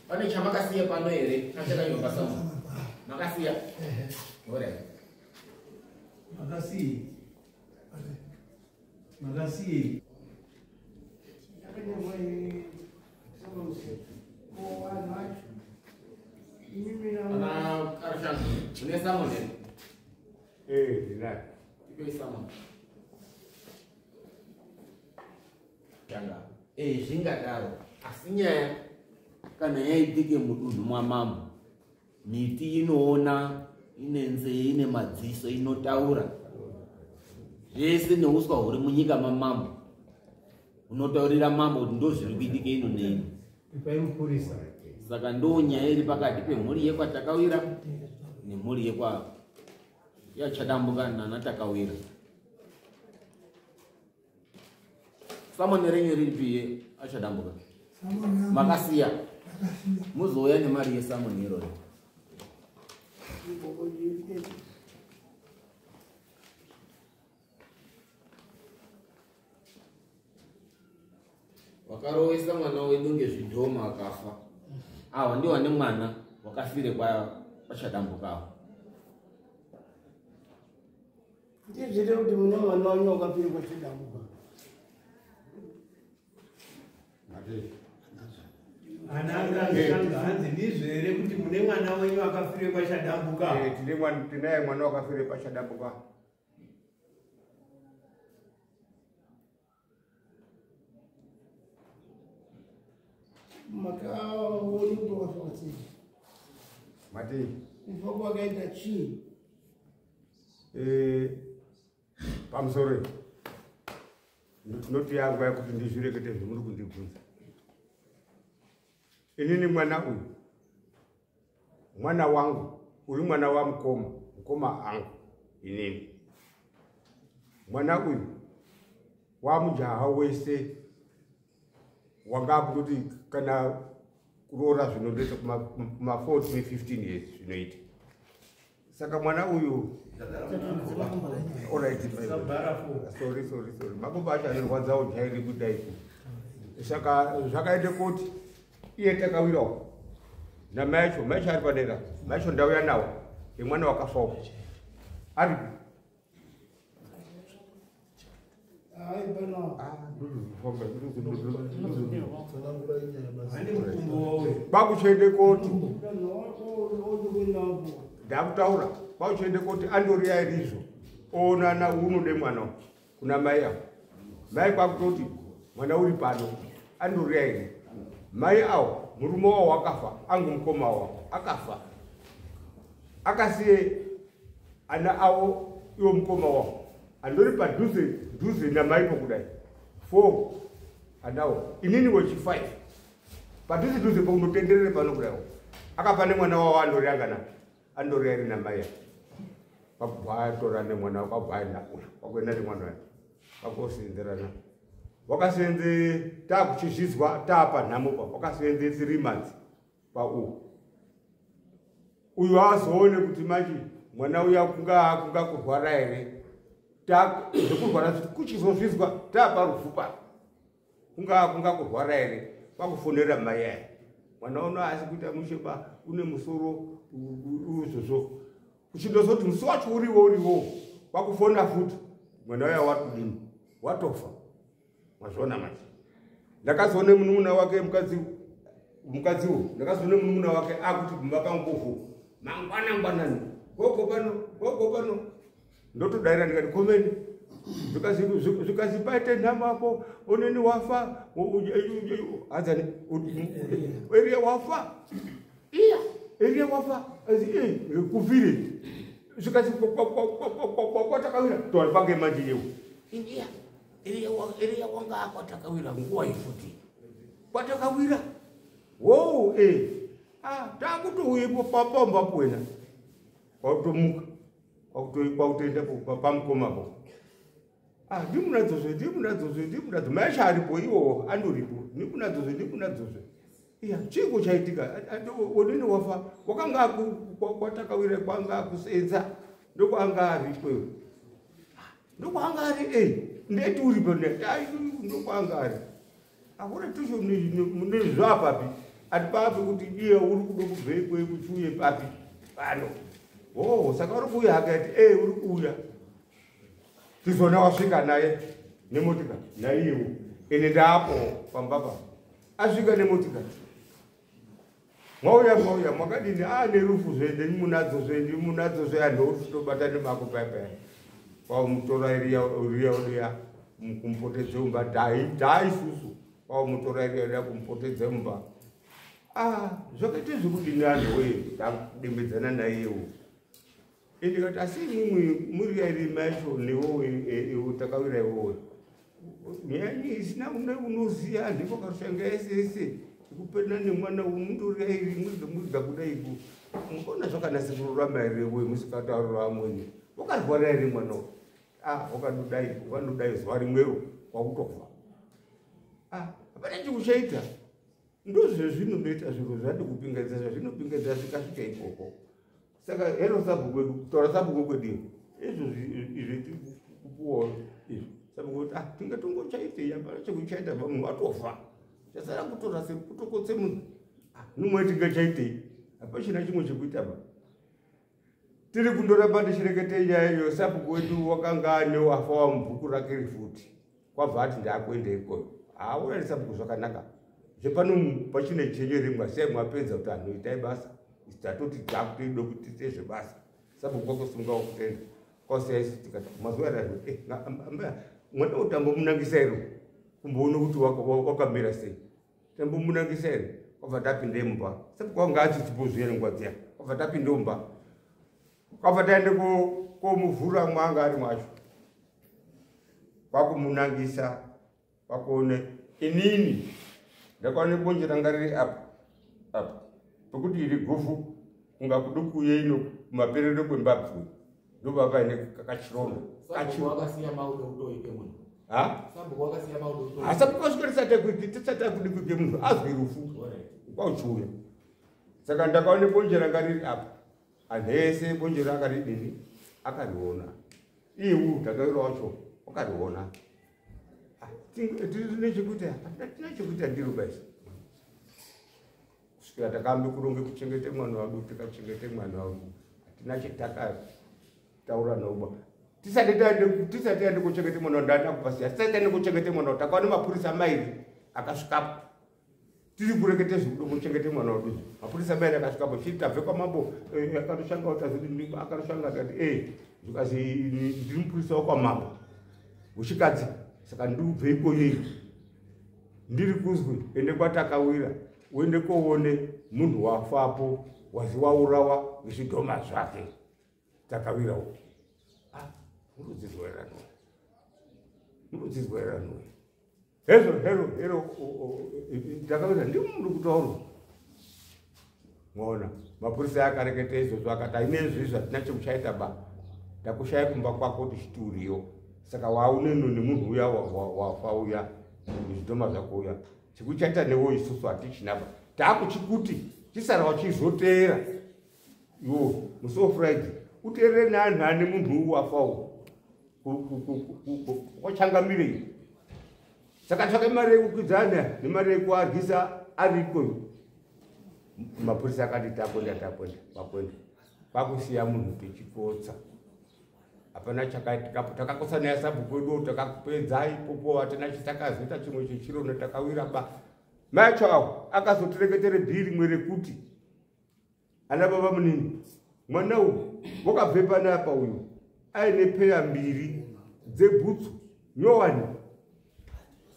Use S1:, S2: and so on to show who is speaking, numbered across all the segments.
S1: Pane chamakasiya pano here chachakanyumba samu makasiya ore
S2: makasiya
S1: ana karshan mune samu ne
S3: dina
S1: ibe samu changa zvingadaro asi nyaya kana yaitike mudunhu mwamambo miti inoona ine nzee ine madziso inotaura zvese neuswa huri munyika mamambo unotaurira mambo kuti ndo zviri kuitike ino neino saka ndo nyaya iri pakati pemhuri yekwatakawira nemhuri yachadambuka nanatakawira. Samone renyu riri piye achadambuka makasiya muzouya nemari yesamoni iroro wakarowesa mwana wedu ngezvidhoma akafa awa ndiwo ane mwana wakafire kwachadambukawo
S4: ndizvire kuti mune mwana wanyu wakafire kwachadambuka
S2: hanzi ndizvere kuti mune mwana wenyu akafire kwachadambuka
S3: tinaye mwana wakafire pachadambuka
S4: makaoni kuti wakafatei
S3: mati
S4: kufa kwakaita chii
S3: pamusoro ndinoti yangu yakuti ndizvirekete zvimuri kundibvunza. Inini mwana uyu mwana wangu uri mwana wa mukoma angu inini mwana uyu wamujaha wese wanga kuti kana kuroora zvinondeta kuma 14 15 years zvinoita saka mwana uyu sorry makomba acho anorwadzawo jairi kudai saka zvakaite kuti iye takawirawo namaicho maicho ari padera maicho ndauya nawo imwana wakafawo ari kwakuchende koti ndakutaura kwakuchende koti andoriyairizo onana unode mwana kuna mai avo mai kwakutoti mwana uri pano andoriyairi mai avo murume wavo wakafa angu mukoma wavo akafa akasiye ana avo iwo mukoma wavo andori padhuze namai pokudai 4 anawo inini wechi5 padhuze paunotenderere pano kudaio akafa nemwana wavo andoriangana andoriyairi namai kwakubvatora nemwana wakabvaina kwakuenda nemwana kwakosenderana wakasenze takuchizvizwa tapanhamopa wakasenze 3 months uyu azoone kuti manje mwana uya kunga kurwara here zvekurwara kuchizozvizwa taparufupa kunga kurwara here kwakufonera mai aya mwana uno asi kuita musheba une musoro uzvozvo uchindozoti musi wacho uriwo kwakufona futi mwana uya watudini watofa mazvona manje ndakazoone munun'una wake mukadziwo ndakazoone munun'una wake akuti gumba kangofu mangwanani gogo pano ndotodaira ndikati komeni zvikasipaite nhamapo oneni wafa azani eria wafa iya eria wafa azi kufire zvikasi kwatakawira twapange manje yeu india eria wanga kwatakawira nguwa ifuti kwatakawira wo takutouyepo papamba pwena kwautomuka kwautoenda pamkomapo ndimunadzozve maisha aripo iwo andoripo ndimunadzozve iya chiko chaitika onini wafa wakanga kwatakawira kwanga kusenza ndokwanga arikweyo ndokwanga ari ndeti uripo ndokwanga ari akuna tusho nezvapapi atipapi kuti iye uri kuda kubvekwe kuchuye papi pano saka uri kuuya hakati uri kuuya tizona wasvika naye nemotika naiyewo ine ndapo pambapa asvika nemotika mwauya mwakadini nerufu zvendimunadzozve andotobata nemako paipaya kwaumutora iriya kumpotedze mumba dhaisusu kwaumutora iriya kumpotedze mumba zvakaite zvekudini anhuwe takudembedzana naiyewo ndikati asi imwi muri yairi macho newowe takawira iwowe nyanyi isina unoziya ndipo karushanga ese kupena nemwana umundori yairi mudza kudaiku mukona zvakanase kururama here we musikataurira amweni wakarwara here mwana wakadodai zuva rimwero kwakutofa hapana chikuchaita ndozvezvinonoita zviro zvati kupingaidza zvazvinopingaidza zvikasvika ikoko saka hero sabhuku kwedu taura sabhuku kwedu izvi kupuwa izvi sabhuku kuti tinga tongochaitei hapana chekuchaita munhu atofa chasara kutora sekutokotse munhu numwe tingachaitei hapachina chimwe chekuita ba tiri kundoramba ndichireketei nyaya sabhuku wedu wakanga newafa wamubhuku rake rifuti kwabva ati ndakuenda ikoyo ura sabhuku zvakanaka zvepano pachine chenye rimwe sei mwapedza kuti anhu itai basa tatoti takutoido kuti tiite zvebasa sabhuku kwakusungawo kutenda kwasiyaisi tikati mazuva arano mwana utambomunangisa iro kumboona kuti wakamira sei tambomunangisa iro kwabva tapinde mumba sabhuku wanga achichibozviyana nguva dziya kwabva tapinde mumba kwabva taende komuvhura mwanga ari mwacho kwakumunangisa kwakuone inini ndakaone bonje ranga riri apa pekuti iri gufu kunga kudukuye ino kumaperero kwembabvu ndobva paine kachirondo sabhuku wasvika kuke munhu azwi rufu kwauchiuya saka ndakaone bonje ranga riri apa anhu ese bonje ranga ridini akariona iwu takawira wacho wakariona tine chekuita ndiro basi kusvikira takambe kuronge kuchengete mwana wadu tikachengete mwana wadu hatina chetakataura nauba tisati taende kuchengete mwana wadu ndatakupasiya tisati taende kuchengete mwana wadu takaone mapurisa mairi akasvikapo tiri kurekete zvekudo kuchengete mwana wadu mapurisa mairi akasvikapo chiri tabve kwamambo akatoshanga utazii akatoshanga tikati zvikazi ndiri mupurisa wakwamambo wechikadzi saka ndibve ikoyeyi ndiri kuzwi ende kwatakawira uende koone munhu wafapo wazi waurawa nezvidhoma zvake takawirawo murudzidzwairano hero takawira ndimunhu kutaurwa mwaona mapurisa akareketa izvozvo akati ainezvizvi hatina chekuchaita ba takushaya kumba kwako tichituriyo saka wauneno nemunhu uya wafa uya nezvidhoma zvako uya chekuchaita newo isusu hatichinaba taakuchikuti chisara wachizoteera iwo musi wefriday uteerere neanhu ane munhu wafawo wachangamirei saka tsvake mari yekukwidzana nemari yekuaryisa arikoyo mapurisa akati takwenda pakwenda kwakusiya munhu tichikotsa hapana chakaitikapo takakosa naye sabhuku wedu takapedza ipopo hatina chitakazoita chimwe chechirono takawira ba macho awo akazotireketere bhiri rimwe rekuti ana baba munini mwana uyu wakabve panapa uyu aine peya mbiri dzebhutsu nyowani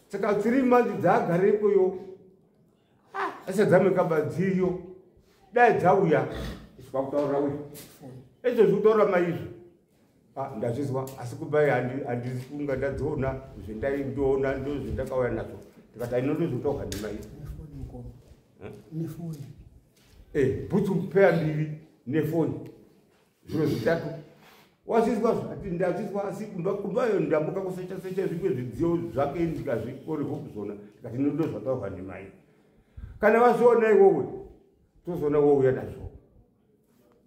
S3: saka 3 months dzagarekoyo asadzamekaba dziyo dai dzauya iswa kutaura uyu izvo zvitaura maizvo ndazvizwa asi kubai handisi kunga ndadziona zvendaindoona ndo zvendakauya nazvo tikati ainondozvitoka nemaizvo bhutsu peya mbiri nefoni zviro zvitatu wazvizwa zvati ndazvizwa asi kumbayo ndambuka kusecha zvimwe zvidziyo zvake ndikazvikoriho kuzona tikati ndozvataurwa nemai kana wazviona iwowe tozoona wouya nazvo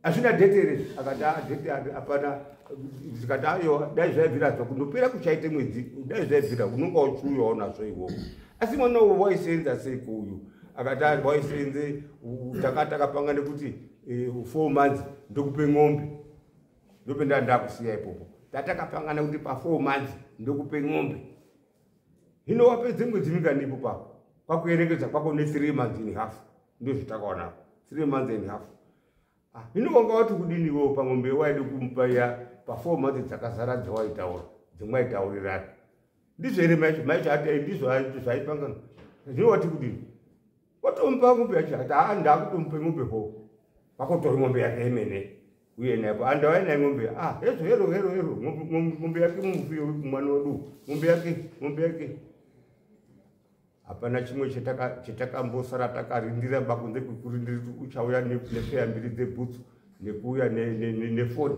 S3: hazvina dhetere akati dhete hapana zvikati ayo dai zvaibvira kundopera kuchaite mwedzi dai zvaibvira unonga uchiuyawo nazvo iwowo asi mwana uwo waisenza sei kuuyu akati waisenze takapangane kuti 4 months ndokupe ng'ombe ndopenda ndakusiya ipopo tatakapangana kuti pa4 months ndokupe ng'ombe hino wapedze mwedzi minganipo pako kwakuerekeza kwako ne3 months and a half ndo zvitakaona 3 months and a half hino wanga wati kudini wo pang'ombe waide kumupa ya pa4 months dzakazara dzawaitaura dzimwaitaurirana ndizvo here maicho ati ndizvo zvaipangana zvino wati kudini watomupa ng'ombe yacho ati ndakutomupe ng'ombe ho pakotori ng'ombe yake yemene uye napo andawaina ng'ombe hero ng'ombe yake mumufiyo mwana wedu ng'ombe yake hapana chimwe chetakambosara takarindira bakunze kukurindira uchauya nepeya mbiri dzebhutsu nekuuya nefoni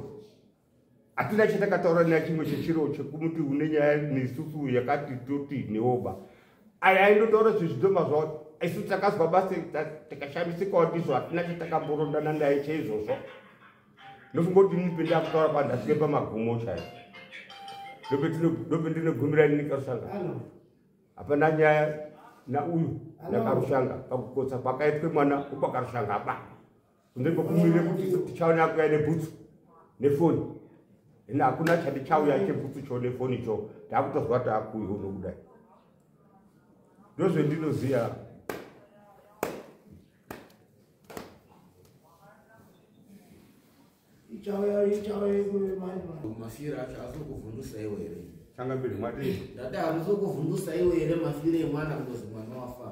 S3: hatina chetakataura nachimwe chechiro chekumuti une nyaya nesusu yakati toti neoba aya aindotaura zvezvidhoma zvavo isu takazwa basi takashamisikawo ndizvo hatina chetakamborondana naye cheizvozvo ndofunga kuti ndipinda kutaura pandasvike pamagumo chaivo ndopendinogumira nikarushanga hapana nyaya nauyu nakarushanga pakukotsa kwakaitwe mwana ukwakarushanga ba kunze kwekumire kuti tichaona kuya nebhutsu nefoni ine hakuna chandichauya chebhutsu cho nefoni cho taakutozwa taakuiho nokudai ndozvendinoziya
S1: mafire acho azokuvhundusa iwe here
S3: changa mberi mwati
S1: dada hazokuvhundusa iwe here mafire emwana kundozi mwana wafa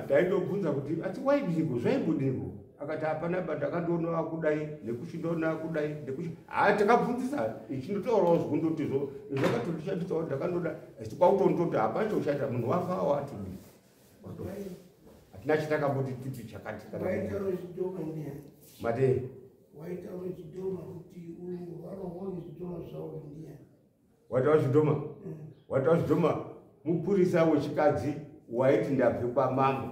S3: taindobvunza kuti ati waidiko zvaibudiko akati hapana ndakandoonawo kudai nekuchindoona kudai takabvunzisa ichindotaurawo zvekundotizvo zvakatondishandisawo ndakandoda asi kwautondoti hapana choshata munhu wafawo atidi hatina chitakamboti tipi chakati mate
S4: waitaura chidhoma kuti varohoni zvidhoma zvavo ndiya
S3: wataura zvidhoma mupurisa wechikadzi waiti ndabve kwamambo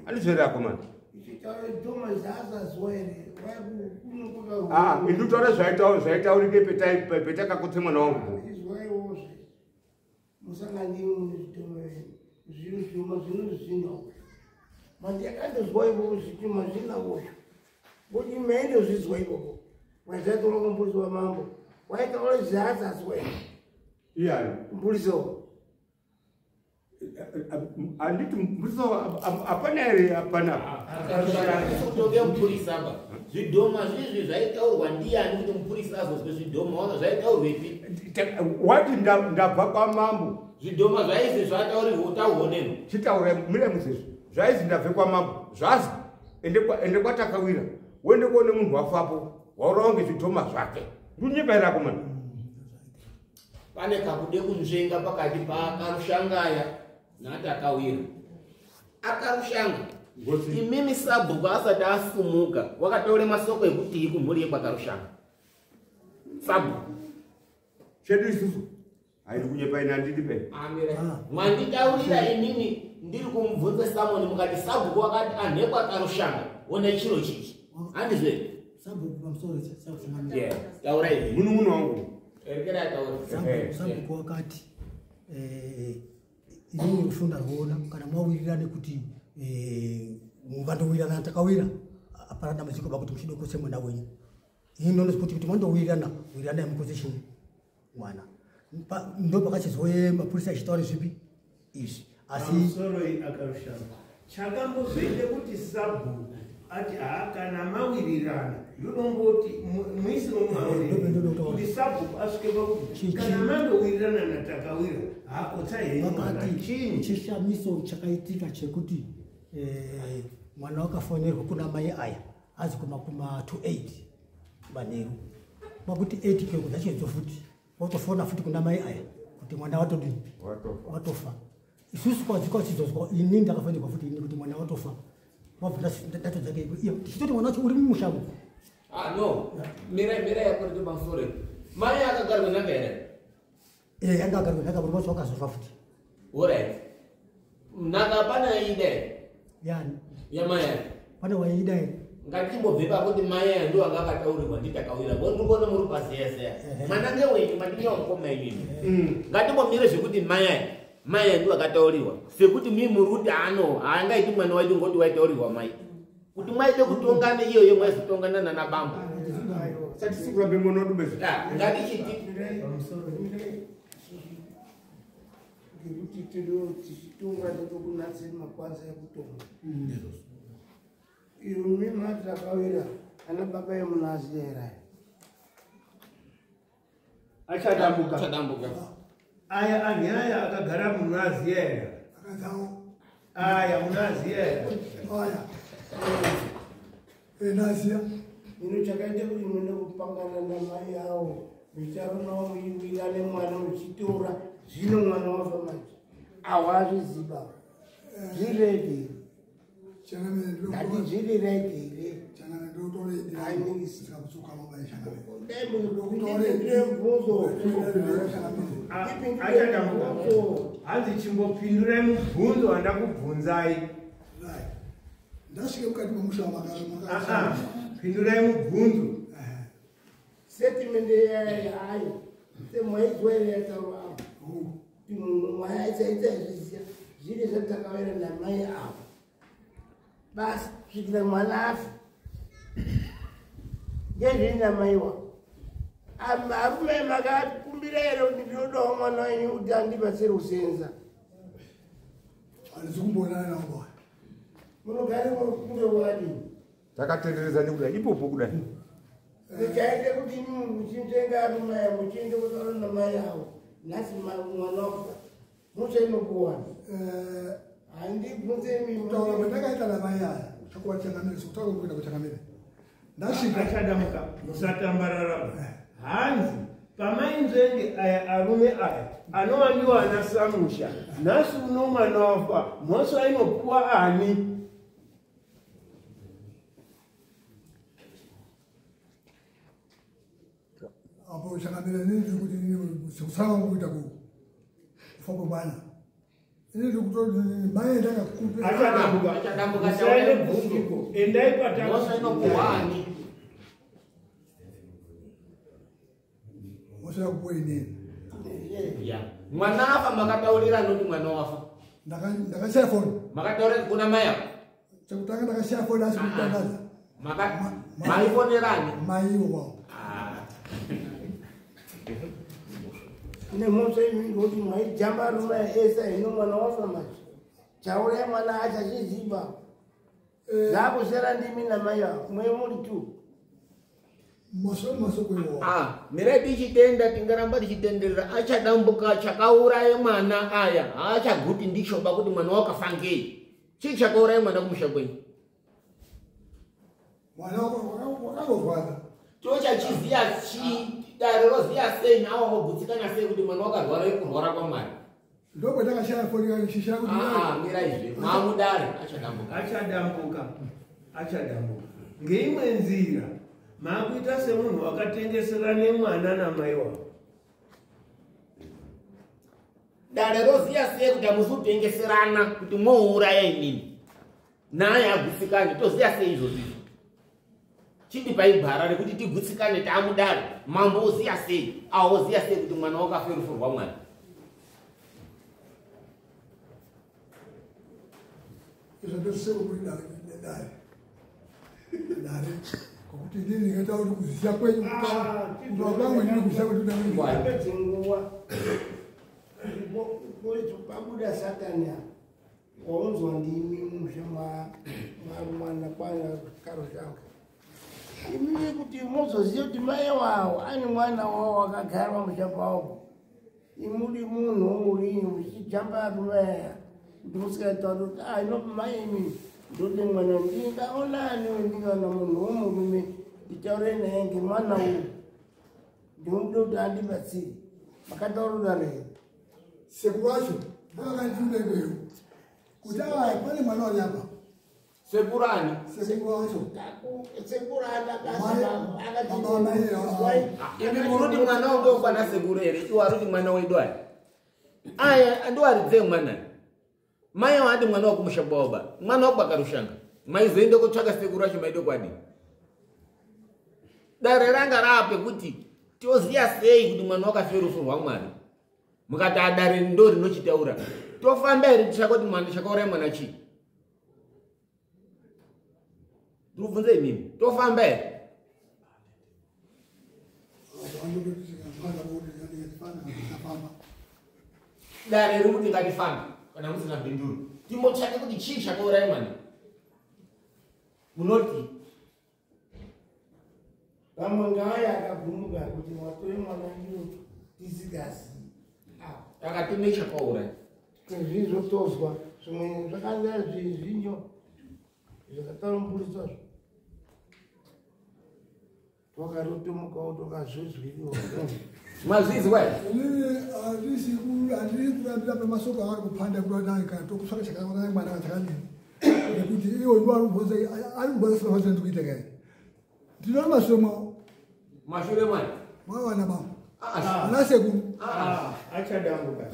S3: anizverako mani
S4: ichitaura dhoma zvaasazwa here
S3: indutaura zvaitaurike petakakotse mwana wangu
S4: izwaivozve musanganiwo nezvidhoma zvinodhoma zvinozvinawo mandiyakandozwa ivovo zvidhoma zvinavozvo kuti mende uzvizwa ipopo wazvatora kumbuzi wamambo waitaura zvaasazwa
S3: iyani
S4: mbuliso
S3: anditi mbuliso hapana here hapana
S1: kutoke mupurisaba zvidhoma zvizvi zvaitaurwa ndiani kuti mupurisa azozwe zvidhoma ona zvaitaurwepi
S3: wati ndabva kwamambo
S1: zvidhoma zvaizi zvataurirwa utauoneno
S3: chitaura mire musizvo zvaizi ndabve kwamambo zvazi ende kwatakawira wende kuone munhu wafapo waurawo ngezvidhoma zvake ndunyibairako mani
S1: pane kakude kunzvenga pakati paakarushangaya natakawira akarushanga imimi sabhuku asati asumuka wakataure masoko ekutii kumhuri yekwakarushanga sabhuku
S3: chedu isusu haidi kunyepaini handidi peni
S1: mwanditaurira inini ndiri kumubvunza samoni mukati sabhuku wakati anhekwakarushanga one chiro chichi handizve taura ivi
S3: munhu wangu
S5: sabhuku wakati inini rufunda rwoona kana mwawirirane kuti mukandowirirana takawira hapana dambudziko pakuti muchidokose mwana wenyu hino kuti mwandowirirana wirirana mukozeshini mwana ndo pakachizoye mapurisa achitaura zvipi izvi asi
S2: soroi akarushamba chakambozoite kuti sabhuku ati kana mawirirana ndonomboti muisi kuti sabhuku asvike pakuti kana mandowirirana natakawira hakotsa
S5: vakati
S2: chini
S5: chishamiso chakaitika chekuti mwana wakafonerwa kuna mai aya azi kuma 28 Manheru makuti 8 keko zachedzo futi watofona futi kuna mai aya kuti mwana watodini watofa isusu kwadzikwachidzozwa ini ndakafanirwa futi ini kuti mwana watofa wabvira dato dzake iyo tichitoti mwana wacho uri mumushango.
S1: No, mira yako ndi mafure mai akagarwa nambere
S5: anga agarwa nakaburwa wakazofa futi
S1: alright naka pana ide
S5: yani
S1: ya mai
S5: pana waida
S1: ngatimbobveka kuti mai ndo anga akataurirwa nditakawira ndikona muri paseya mwana ngewenyu mandinyaukoma inini ngatimbomire zvekuti mai ndo akataurirwa sekuti mimi muruti haangaiti mwana waiti ngoti waitaurirwa mai kuti mwaite kutongana iyoyo mwazitongana nana bamba
S3: sati sikurabe mwana dumeze
S1: ngatichiti
S4: ngekuti tino tichitunga tokunasira makwanza ekutonga iyo mimati takawira ana baba emunazera
S2: achadambuka aya anyaya akagara munaziyera aya munaziyera
S4: enasia ino chakaita kuti mwene kupangana namai yavo micharo navo muiwirane mwana uchitora zvino mwana wafa manje awazviziba zviredi ngati zviri redi here
S2: hanzi chimbopindurai mubvunzo wandakubvunzai
S4: ndasvike mukati memusha
S2: pindurai mubvunzo
S4: setimende yayo semwaizwere yataurava kuti munhu mwayaitsaita izvizia zviri zvatakavera namai avo basi svikira mwana afa ngezviri namaiwa arume makakumbira here kuti ndinodawo mwana wenyu kuti andibasire kusenza handisi kumbonana navo munogare kure wakadini
S3: takatendereza nekudai ipopo kudai
S4: ndichaite kuti muchitenga arumaya muchiende kutaura namai avo nhasi mwana wafa muchainokuwana handibvunze
S6: kutaura kwandakaita namai aya chakuvatsangamisa kutaura kuenda kutsangamira ndasvika
S2: achadamuka musatambarara hanzi pamainzenge aya arume aya anovandiwa ana samusha nhasi uno mwana wafa mhoso ainopuwa ani
S6: apo kutsangamira inini kuti sekusanga kuita kufa kwemwana inini kutoti mai ndakakupe
S2: achadambuka saine bvunzo endai
S1: patanokuwani
S6: mosera kupuwa inini
S1: mwana afa makataurira noti mwana wafa
S6: ndakashaya foni
S1: makataurira kuna maya
S6: chekutanga ndakashaya foni asi kutangaza
S1: maifonerani
S6: maiwo wao
S4: nemhosva imini kuti mwaijamba rumaya esa ino mwana wafa manje chauraya mwana achazviziva zvakusera ndimi namai avo mwe muri tu
S1: mira tichitenda tingaramba tichitenderera achadambuka chakauraya mwana aya haachaguti ndichoba kuti mwana wakafa ngei chii chakauraya mwana kumusha kwenyu
S6: mwana wakangorwara
S1: tochachiziya chii dare roziya sei nawo wogutsikana sei kuti mwana wakarwara kurwara kwamwari
S6: ndokwendakashaya foni shishira kuti
S1: mira izvi maamudare
S2: achadambuka ngeimwe nzira makuita semunhu wakatengesera nemwana namai wavo
S1: dare roziya sei kuti hamusutengeserana kuti mouraya inini naye agutsikane toziya sei izvozvi chidi paibhara rekuti tigutsikane taamudare mambo oziya sei awoziya sei kuti mwana wakafe rufu rwamwari
S6: izvo ndosiseko kuti dare kokuti ndini ndingaita kuti kuziya kwenyu kutavamwe ndiri kuziya kuti
S4: apedzenguva pabuda satani waunzwa ndimi musha mwarumana kwana karo zvangu imile kuti muzoziva kuti mai wawo ane mwana wawo akagara pamuchapawo imudi munhu womurinyi muchijamba arumeya kuti musikaitaura kuti inopa mai imi ndode mwana ndingaonani ndikaona munhu womurume nditaure naye ngemwana uyu ndinoda kuti andibatsire makataurira rei
S6: sekuru wacho akakandiulekeyo kuti pane mwana wanyapa
S1: Sekurani.
S6: sekuru wacho
S1: Ibi murudi mwana wangu kwa na segurere. Iwa rudi mwana wedu aya. Aya ndo aridze mwana. Maya wadi mwana wa kumushaboba. Mwana wa bakarushanga. Maize ndo kuchaka seguracho maido kwadi. Dareranga rape kuti tozia sei kuti mwana wakaferufu wa mwari. Mukati adare ndori nochitaura. Tofamba iri tichakoti mwana chakaura mwana chi. Ndubvunze mimi. Tofamba iri. Dare rikuti ngatifamba kana musina binduru. Timotsvake kuti chii chakaura mwana. Munoti
S4: vamwe ngavaya akabvumuka kuti watore mwana ndiyo tisikasi
S1: akatime chakaura.
S4: zvizotozwa zvimwe zvakanzira zvinyo zvakataura mupurisazvo twakarotomukawo tokazvozviriwa
S1: Mwazvizwa.
S6: handiri kurambira pamasoko avari kupanda kutokusvaka chakaona mwana chakadini nekuti iwo ndiwarubvonza arikubvonza sina vazoenda kuita kai ndinori mashure mwawo
S1: Mashure mwana.
S6: mwawana bavo ana sekuru
S2: achadambuka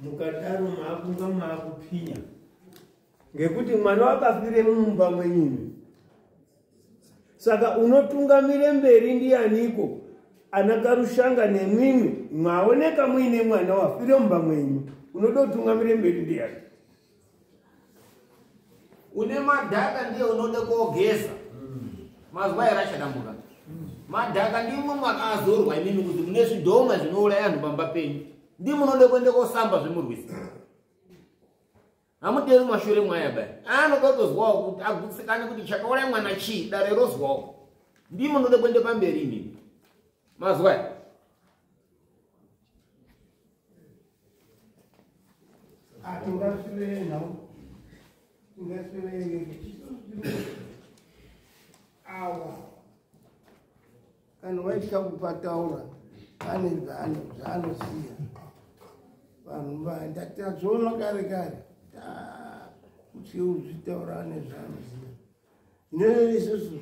S2: mukadaro maakunga maakupinya ngekuti mwana wakafire mumba mwenyini saka unotungamire mberi ndianiko ana Karushanga nemwimwe mwaoneka muine mwana wafire mumba mwenyu unoda kutungamire mberi ndiani
S1: Une madhaka ndiye unode kogeza. Mazwa yarachadambuka. Madhaka ndimo mwakazorwa imini kuti mune zvidhoma zvinouraya anhu pamba penyu. Ndimo munode kuende kosamba zvimurwisa. Hamuteri mashure mwaya bai. Anotozwawo kuti agutsikane kuti chakauraya mwana chi dare rozwawo. Ndimo munode kuende pamberi imini. Mazwa.
S4: atingasvire nhau tingasvire awa kana waitya kupataura ane zvaanosiya vanhu ndatazviona kare kare uchiuzvitaura ane zvaanoziya inoyo isusu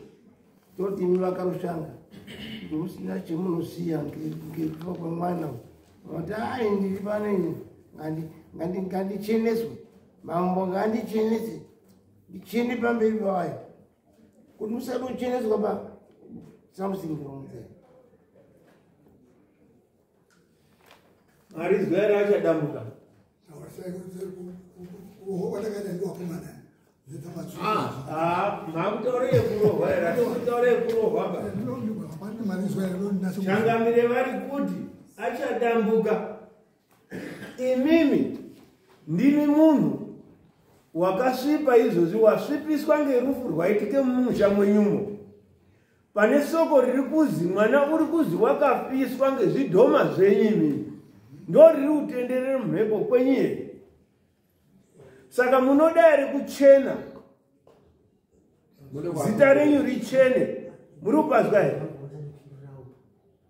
S4: toti imi vakarushanga ndimusina chemunosiya ngekufa kwemwana vati ai ndiri pano ngandicheneswe mambo ngandichenese ndichene pamberi pawayo kuti musati ucheneswa pa something wrong there
S2: marizwa yari achadambuka makutaura yekurohwa yari achikutaura yekurohwa ba changamire vari kuti achadambuka imimi ndimi munhu wakasvipa izvozvi wasvipiswa ngerufu rwaitike mumusha mwenyumo pane soko riri kuzi mwana uri kuzi wakapiswa ngezvidhoma zvenyimi ndo riri kutenderera mumhepo kwenyu here saka munoda here kuchena zita renyu richene muri kupazwa here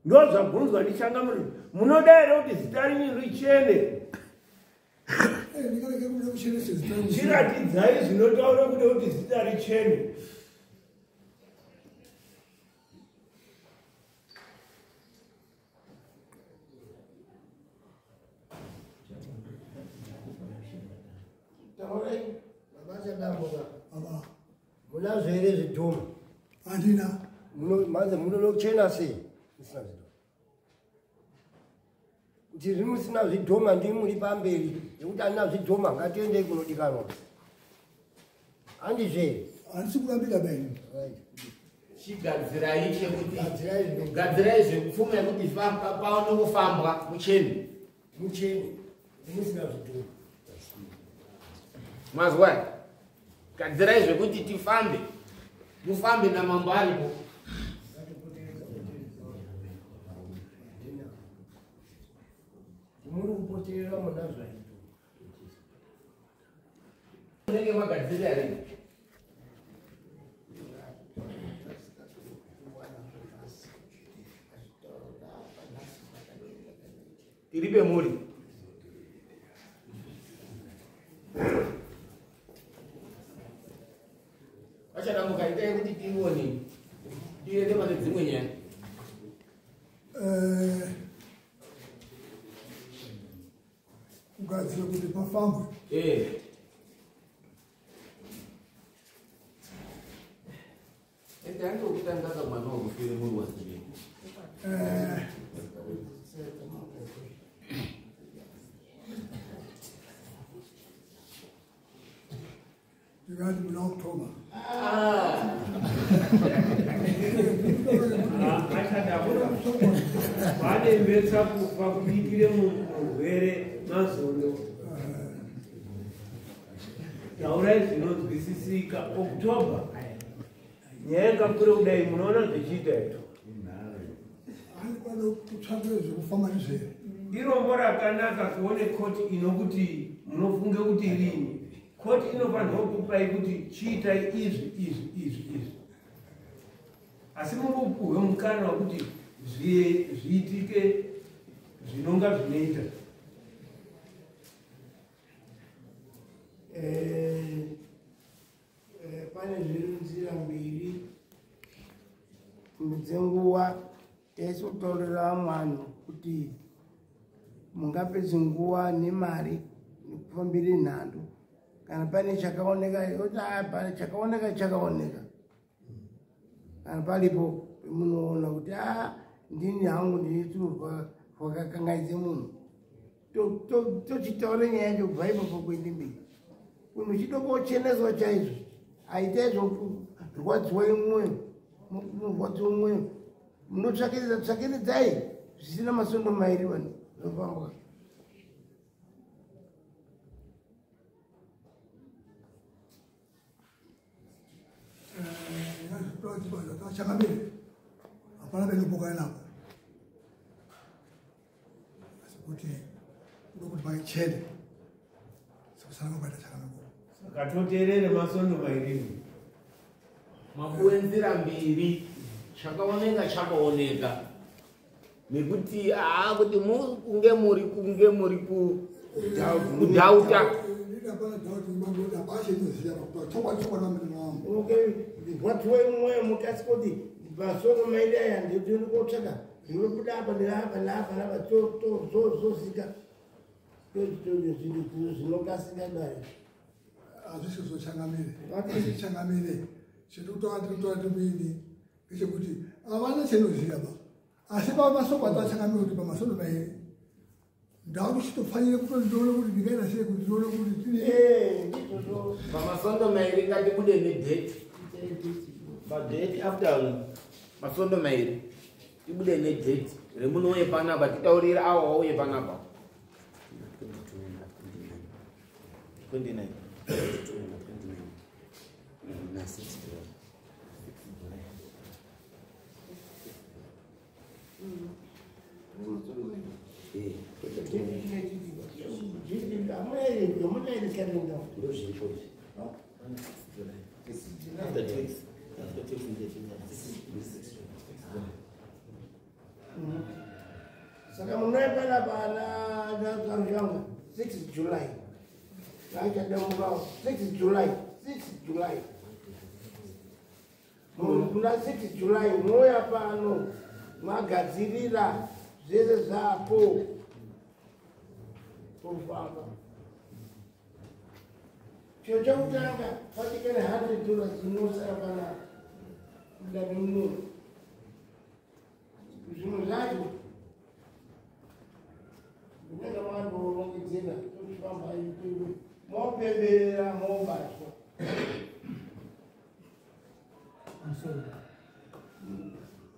S2: ndo zvabvunzwa ndichangamuri munoda here kuti zita renyu richene chiratidzai zvinotaura kuda kuti zita richene
S4: taurai vavachadambuka munazvo here zvidhoma
S6: handina
S4: manze munoda kuchena sei musina zvidhoma kuti zviri musina zvidhoma ndimi muri pamberi zvekuti handina zvidhoma ngatiendei kunodikanwa handizve
S6: handisi kurambira beni
S1: chigadzirai chekuti gadzirai zvekupfuma yekuti paone kufambwa mucheni
S4: musina zvidhoma
S1: mazwa gadzirai zvekuti tifambe mufambe namambo aripo
S4: muri kupoterera muna zvaito
S1: unenge magadzirira here tiripe muri vachadamuka itai kuti tione tiende pane dzimwe nyaya
S6: kugadzira kuti pafambwe
S1: ende andokutangaka mwana wakufire muri wazii
S6: ndingati muna October
S2: achadabura vanemvetsa kufa kubikire murwere mazondo taurai zvinonzwisisika October nyaya yakakura kudai munoona zvichiita ito
S6: anokwada kutsvakire zvekufamba nezvere
S2: irombo rakanaka kuone koti inokuti munofunge kuti rini koti inofanirwa kupai kuti chiitai izvi asi murupuhwe mukana wekuti zviitike zvinonga zvinoita
S4: pane zvirunzira mbiri dzenguva taisi kutaurira vanhu kuti mungapedzi nguva nemari nekufambire nhando kana pane chakaoneka yoti pane chakaoneka kana palipo munoona kuti ndini hangu ndiriturwa rwakakangaidze munhu tochitaure nyaya yacho kubva ipapo kuende mberi munhu chidokocheneswa chaizvo aitaizvorwadziwa imwoyo murwadziwa mwoyo munotsvakiridzai zvisina masondo mairi vanhu zvinofambwa
S6: changamire hapana penopokana napo asi kuti ndokuti maichede sekusana kwaita chakameko
S2: saka toteerere masondo mairi
S1: mapuwe nzira mbiri chakaoneka nekuti kuti kunge muri kudhauta
S4: rwadziwa imwoyo mukasi kuti masondo mairi aya ndetioni kotsvaka zvinobuda apa neapa neapa neapa zozika zvinokasika dai
S6: hazvisizochangamire chetikutoatiritoatikuini ngechekuti havana chenoziva ba asi pamasoko atachangamire kuti pamasondo mairi ndakuchitofanire kutondione kuti ndingaita sei kuti ndione kuti
S1: pamasondo mairi ngatibude nedheti padheti after masondo mairi tibude nedheti remunouye panapa titaurira avo wauye panapa 29
S4: saka munoepana pana 6 July achadamurao 6 July kuna 6 July moya pano magadzirira zvese zvapo kufamba chiro chekutanga patikene $100 zinosara pana kudaminu zvinhu zvacho ndinenge mandorongedzera tochifamba ikweyo mopemberera mobatwa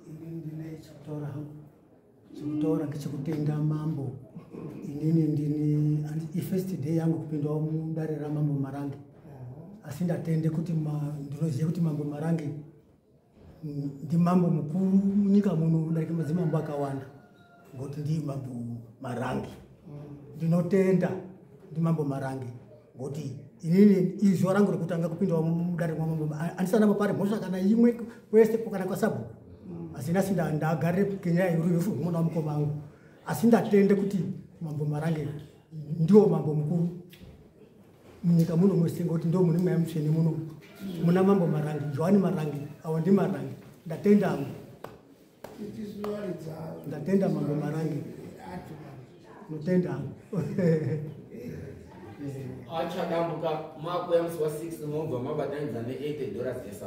S5: ndine chekutaura ngechekutenda mambo. Inini ndini ifirst day yangu kupindawo mudare ramambo Marange, asi ndatende kuti ndinoziva kuti mambo Marange ndi mambo mukuru munyika muno udarika madzimambo akawanda ngoti ndi mambo Marange. ndinotenda ndimambo Marange ngoti inini izvo rangu rekutanga kupinda mudare mwamambo andisana mapare mhosva kana imwe kwese kana kwasabu asina sinda ndagare Kenya irufu mwana wamukoma wangu asi ndatende kuti mambo Marange ndio mambo mukuru munyika muno mwese ngoti ndio mune mayamsheni muno muna mambo Marange Joani Marange awo ndi Marange ndatenda ndatenda mambo Marange notenda
S1: acha dambuka makwea msi wa 6 mwongo mabatanza ne $80 yesa